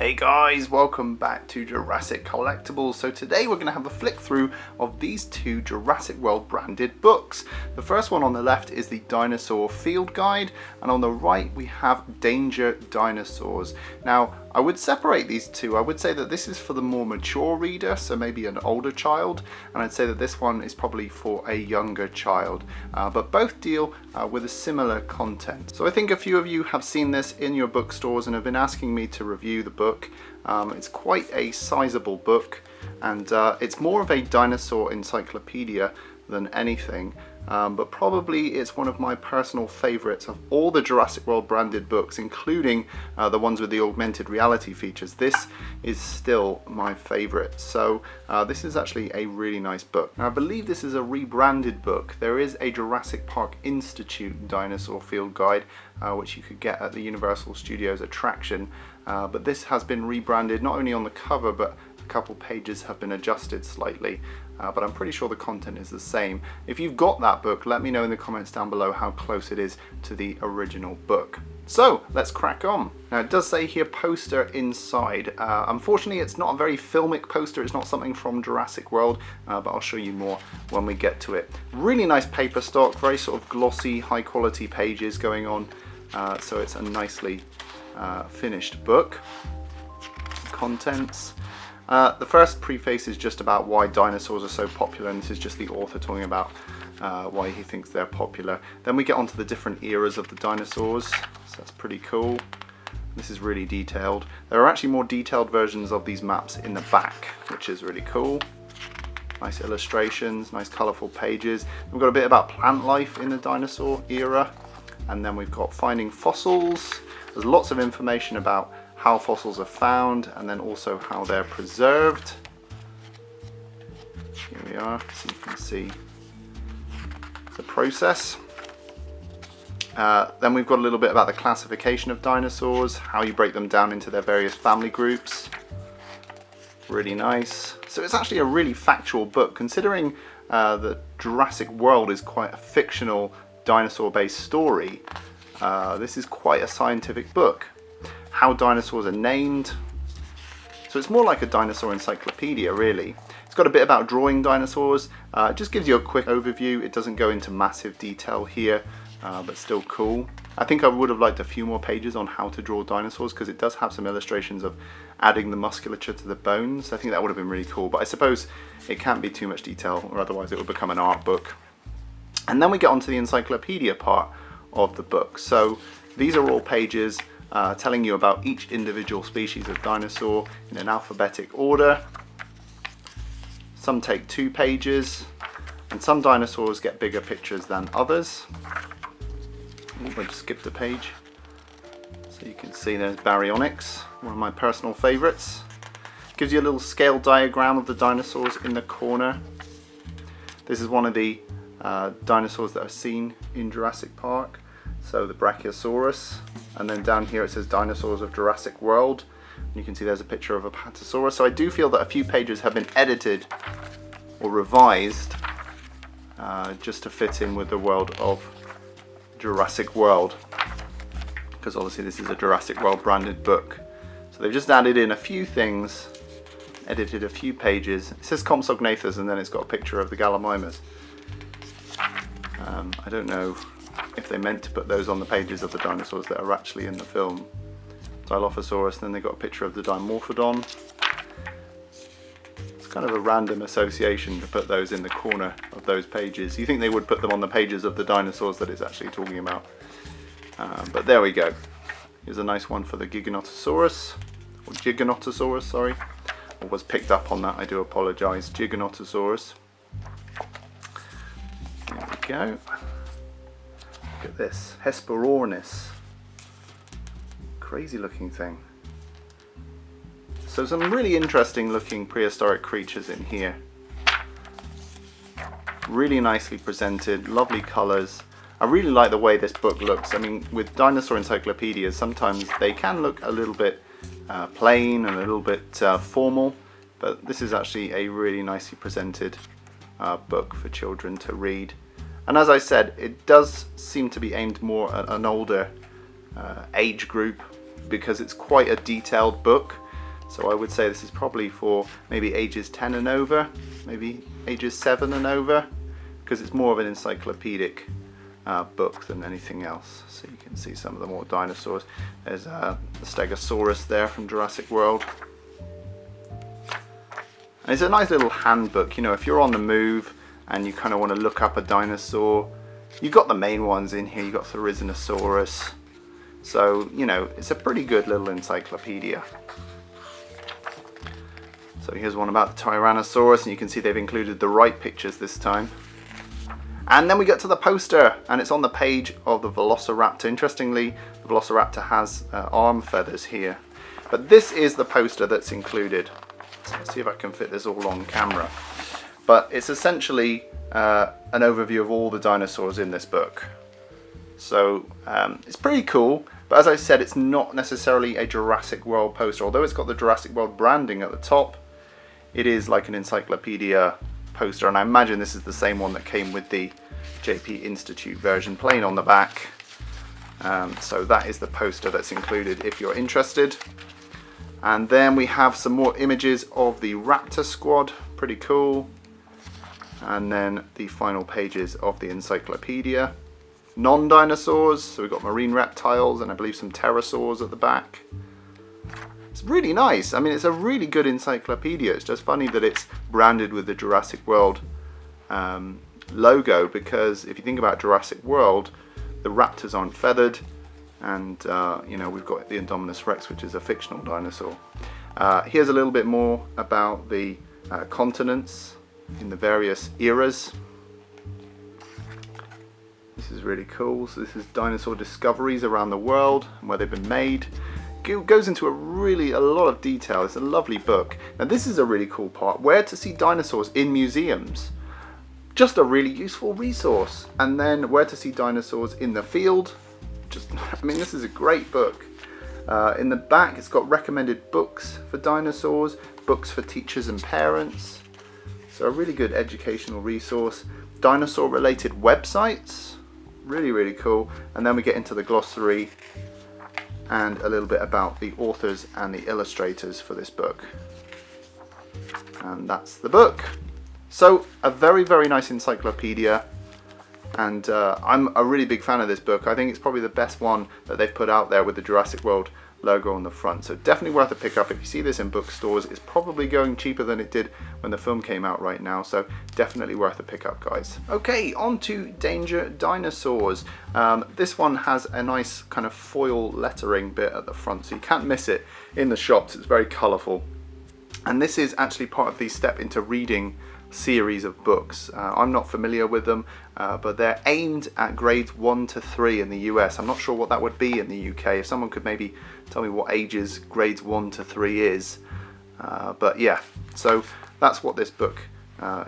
Hey guys, welcome back to Jurassic Collectibles. So today we're going to have a flick through of these two Jurassic World branded books. The first one on the left is the Dinosaur Field Guide, and on the right we have Danger Dinosaurs. Now I would separate these two. I would say that this is for the more mature reader, so maybe an older child, and I'd say that this one is probably for a younger child, but both deal with a similar content. So I think a few of you have seen this in your bookstores and have been asking me to review the book. It's quite a sizable book, and it's more of a dinosaur encyclopedia than anything, but probably it's one of my personal favorites of all the Jurassic World branded books, including the ones with the augmented reality features. This is still my favorite. So this is actually a really nice book. Now I believe this is a rebranded book. There is a Jurassic Park Institute Dinosaur Field Guide which you could get at the Universal Studios attraction, but this has been rebranded not only on the cover, but a couple pages have been adjusted slightly, but I'm pretty sure the content is the same. If you've got that book, let me know in the comments down below how close it is to the original book. So let's crack on. Now it does say here poster inside. Unfortunately it's not a very filmic poster, it's not something from Jurassic World, but I'll show you more when we get to it. Really nice paper stock, very sort of glossy, high quality pages going on, so it's a nicely finished book. Contents. The first preface is just about why dinosaurs are so popular, and this is just the author talking about why he thinks they're popular. Then we get onto the different eras of the dinosaurs, so that's pretty cool. This is really detailed. There are actually more detailed versions of these maps in the back, which is really cool. Nice illustrations, nice colourful pages. We've got a bit about plant life in the dinosaur era, and then we've got finding fossils. There's lots of information about how fossils are found, and then also how they're preserved. Here we are, so you can see the process. Then we've got a little bit about the classification of dinosaurs, how you break them down into their various family groups. Really nice. So it's actually a really factual book, considering that Jurassic World is quite a fictional dinosaur-based story. This is quite a scientific book. How dinosaurs are named. So it's more like a dinosaur encyclopedia, really. It's got a bit about drawing dinosaurs. It just gives you a quick overview. It doesn't go into massive detail here, but still cool. I think I would have liked a few more pages on how to draw dinosaurs, because it does have some illustrations of adding the musculature to the bones. I think that would have been really cool, but I suppose it can't be too much detail, or otherwise it will become an art book. And then we get onto the encyclopedia part of the book. So these are all pages telling you about each individual species of dinosaur in an alphabetic order. Some take 2 pages, and some dinosaurs get bigger pictures than others. I just skipped a page. So you can see there's Baryonyx, one of my personal favorites. Gives you a little scale diagram of the dinosaurs in the corner. This is one of the dinosaurs that are seen in Jurassic Park. So the Brachiosaurus, and then down here it says Dinosaurs of Jurassic World. And you can see there's a picture of a Patasaurus. So I do feel that a few pages have been edited or revised just to fit in with the world of Jurassic World, because obviously this is a Jurassic World branded book. So they've just added in a few things, edited a few pages. It says Compsognathus, and then it's got a picture of the Gallimimus. I don't know if they meant to put those on the pages of the dinosaurs that are actually in the film. Dilophosaurus, then they got a picture of the Dimorphodon. It's kind of a random association to put those in the corner of those pages. You think they would put them on the pages of the dinosaurs that it's actually talking about. But there we go. Here's a nice one for the Giganotosaurus, or Giganotosaurus, sorry. I was picked up on that, I do apologise. Giganotosaurus. There we go. Look at this, Hesperornis. Crazy looking thing. So some really interesting looking prehistoric creatures in here. Really nicely presented, lovely colours. I really like the way this book looks. I mean, with dinosaur encyclopedias, sometimes they can look a little bit plain and a little bit formal, but this is actually a really nicely presented book for children to read. And as I said, it does seem to be aimed more at an older age group, because it's quite a detailed book. So I would say this is probably for maybe ages 10 and over, maybe ages 7 and over, because it's more of an encyclopedic book than anything else. So you can see some of the more dinosaurs. There's the Stegosaurus there from Jurassic World. And it's a nice little handbook, you know, if you're on the move and you kind of want to look up a dinosaur, you've got the main ones in here. You've got Therizinosaurus. So, you know, it's a pretty good little encyclopedia. So here's one about the Tyrannosaurus, and you can see they've included the right pictures this time. And then we get to the poster, and it's on the page of the Velociraptor. Interestingly, the Velociraptor has arm feathers here. But this is the poster that's included. So let's see if I can fit this all on camera. But it's essentially an overview of all the dinosaurs in this book. So it's pretty cool, but as I said, it's not necessarily a Jurassic World poster. Although it's got the Jurassic World branding at the top, it is like an encyclopedia poster, and I imagine this is the same one that came with the JP Institute version plain on the back. So that is the poster that's included if you're interested. And then we have some more images of the Raptor squad, pretty cool. And then the final pages of the encyclopedia. Non-dinosaurs, so we've got marine reptiles and I believe some pterosaurs at the back. It's really nice. I mean, it's a really good encyclopedia. It's just funny that it's branded with the Jurassic World logo, because if you think about Jurassic World, the raptors aren't feathered, and you know, we've got the Indominus Rex, which is a fictional dinosaur. Here's a little bit more about the continents in the various eras. This is really cool. So this is dinosaur discoveries around the world and where they've been made. It goes into a lot of detail. It's a lovely book. Now this is a really cool part. Where to see dinosaurs in museums. Just a really useful resource. And then where to see dinosaurs in the field. I mean, this is a great book. In the back, it's got recommended books for dinosaurs, books for teachers and parents. So a really good educational resource. Dinosaur related websites. Really, really cool. And then we get into the glossary and a little bit about the authors and the illustrators for this book. And that's the book. So a very, very nice encyclopedia. And I'm a really big fan of this book. I think it's probably the best one that they've put out there with the Jurassic World logo on the front. So definitely worth a pick up. If you see this in bookstores, it's probably going cheaper than it did when the film came out right now. So definitely worth a pick up, guys. Okay, on to Danger Dinosaurs. This one has a nice kind of foil lettering bit at the front, so you can't miss it in the shops. It's very colourful. And this is actually part of the Step Into Reading series of books. I'm not familiar with them, but they're aimed at grades 1 to 3 in the US. I'm not sure what that would be in the UK. If someone could maybe tell me what ages grades 1 to 3 is. But yeah, so that's what this book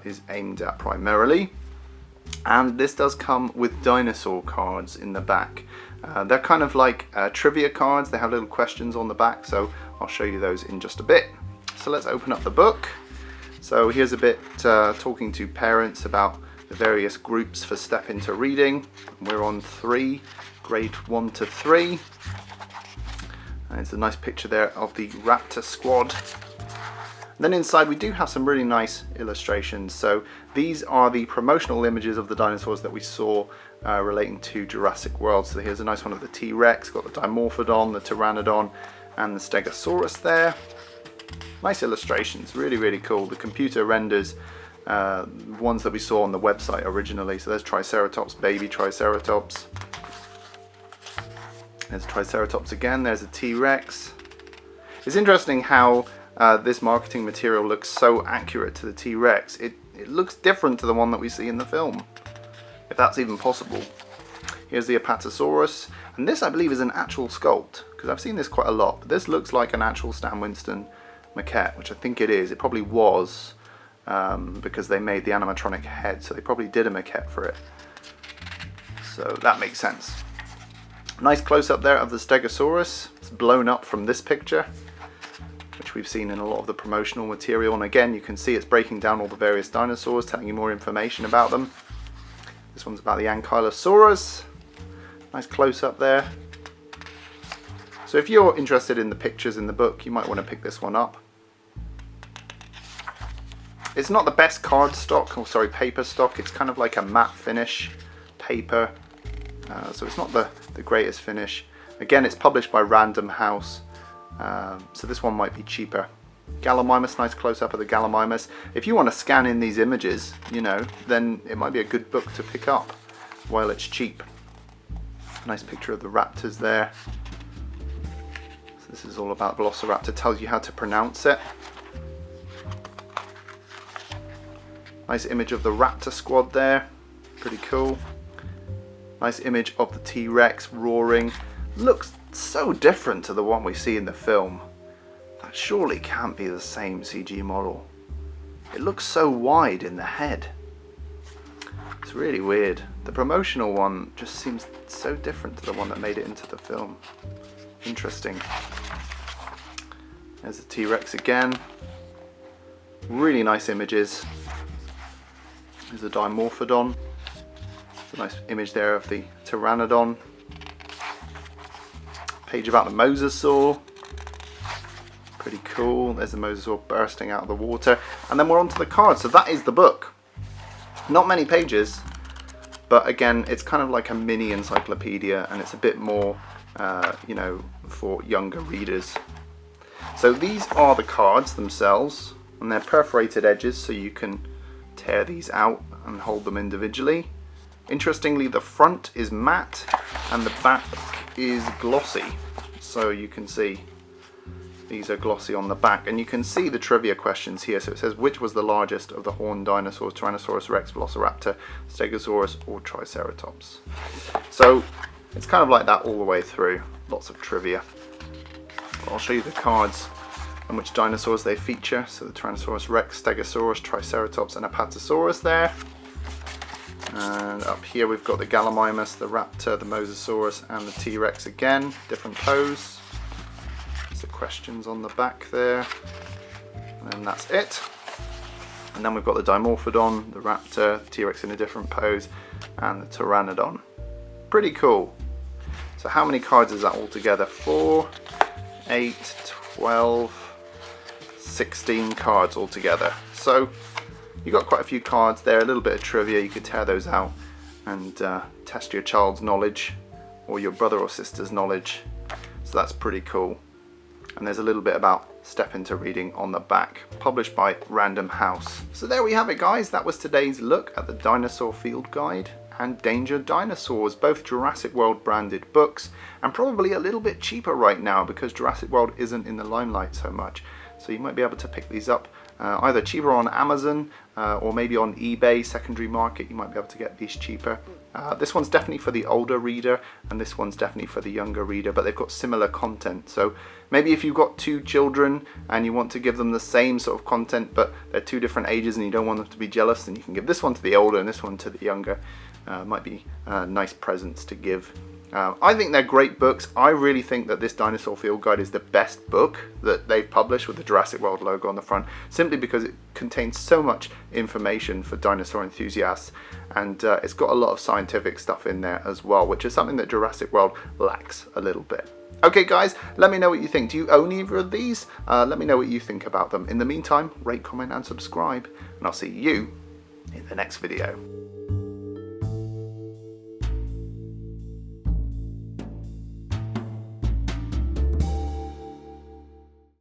is aimed at primarily. And this does come with dinosaur cards in the back. They're kind of like trivia cards. They have little questions on the back, so I'll show you those in just a bit. So let's open up the book. So here's a bit talking to parents about the various groups for Step Into Reading. We're on 3, grade 1 to 3. And it's a nice picture there of the Raptor squad. And then inside we do have some really nice illustrations. So these are the promotional images of the dinosaurs that we saw relating to Jurassic World. So here's a nice one of the T-Rex, got the Dimorphodon, the Pteranodon, and the Stegosaurus there. Nice illustrations, really, really cool. The computer renders ones that we saw on the website originally. So there's Triceratops, baby Triceratops. There's Triceratops again, there's a T-Rex. It's interesting how this marketing material looks so accurate to the T-Rex. It looks different to the one that we see in the film, if that's even possible. Here's the Apatosaurus, and this I believe is an actual sculpt, because I've seen this quite a lot, but this looks like an actual Stan Winston maquette, which I think it is. It probably was, because they made the animatronic head, so they probably did a maquette for it. So that makes sense. Nice close-up there of the Stegosaurus. It's blown up from this picture, which we've seen in a lot of the promotional material. And again, you can see it's breaking down all the various dinosaurs, telling you more information about them. This one's about the Ankylosaurus. Nice close-up there. So if you're interested in the pictures in the book, you might want to pick this one up. It's not the best card stock, or sorry, paper stock. It's kind of like a matte finish paper, so it's not the greatest finish. Again, it's published by Random House, so this one might be cheaper. Gallimimus, nice close-up of the Gallimimus. If you want to scan in these images, you know, then it might be a good book to pick up while it's cheap. Nice picture of the raptors there. So this is all about Velociraptor, tells you how to pronounce it. Nice image of the raptor squad there, pretty cool. Nice image of the T-Rex roaring. Looks so different to the one we see in the film. That surely can't be the same CG model. It looks so wide in the head. It's really weird. The promotional one just seems so different to the one that made it into the film. Interesting. There's the T-Rex again. Really nice images. There's a Dimorphodon. There's a nice image there of the Pteranodon. Page about the Mosasaur. Pretty cool. There's the Mosasaur bursting out of the water. And then we're on to the cards. So that is the book. Not many pages, but again, it's kind of like a mini encyclopedia, and it's a bit more, you know, for younger readers. So these are the cards themselves, and they're perforated edges, so you can tear these out and hold them individually. Interestingly, the front is matte and the back is glossy, so you can see these are glossy on the back, and you can see the trivia questions here. So it says, which was the largest of the horned dinosaurs, Tyrannosaurus rex, Velociraptor, Stegosaurus or Triceratops? So it's kind of like that all the way through, lots of trivia. I'll show you the cards and which dinosaurs they feature. So the Tyrannosaurus rex, Stegosaurus, Triceratops and Apatosaurus there. And up here we've got the Gallimimus, the Raptor, the Mosasaurus and the T-Rex again, different pose. There's the questions on the back there. And that's it. And then we've got the Dimorphodon, the Raptor, the T-Rex in a different pose, and the Pteranodon. Pretty cool. So how many cards is that altogether? 4, 8, 12, 16 cards altogether. So you've got quite a few cards there, a little bit of trivia. You could tear those out and test your child's knowledge or your brother or sister's knowledge. So that's pretty cool. And there's a little bit about Step Into Reading on the back, published by Random House. So there we have it, guys. That was today's look at the Dinosaur Field Guide and Danger Dinosaurs, both Jurassic World branded books, and probably a little bit cheaper right now because Jurassic World isn't in the limelight so much. So you might be able to pick these up either cheaper on Amazon or maybe on eBay, secondary market. You might be able to get these cheaper. This one's definitely for the older reader and this one's definitely for the younger reader, but they've got similar content. So maybe if you've got 2 children and you want to give them the same sort of content but they're 2 different ages and you don't want them to be jealous, then you can give this one to the older and this one to the younger. Might be nice presents to give. I think they're great books. I really think that this Dinosaur Field Guide is the best book that they've published with the Jurassic World logo on the front, simply because it contains so much information for dinosaur enthusiasts, and it's got a lot of scientific stuff in there as well, which is something that Jurassic World lacks a little bit. Okay guys, let me know what you think. Do you own either of these? Let me know what you think about them. In the meantime, rate, comment and subscribe, and I'll see you in the next video.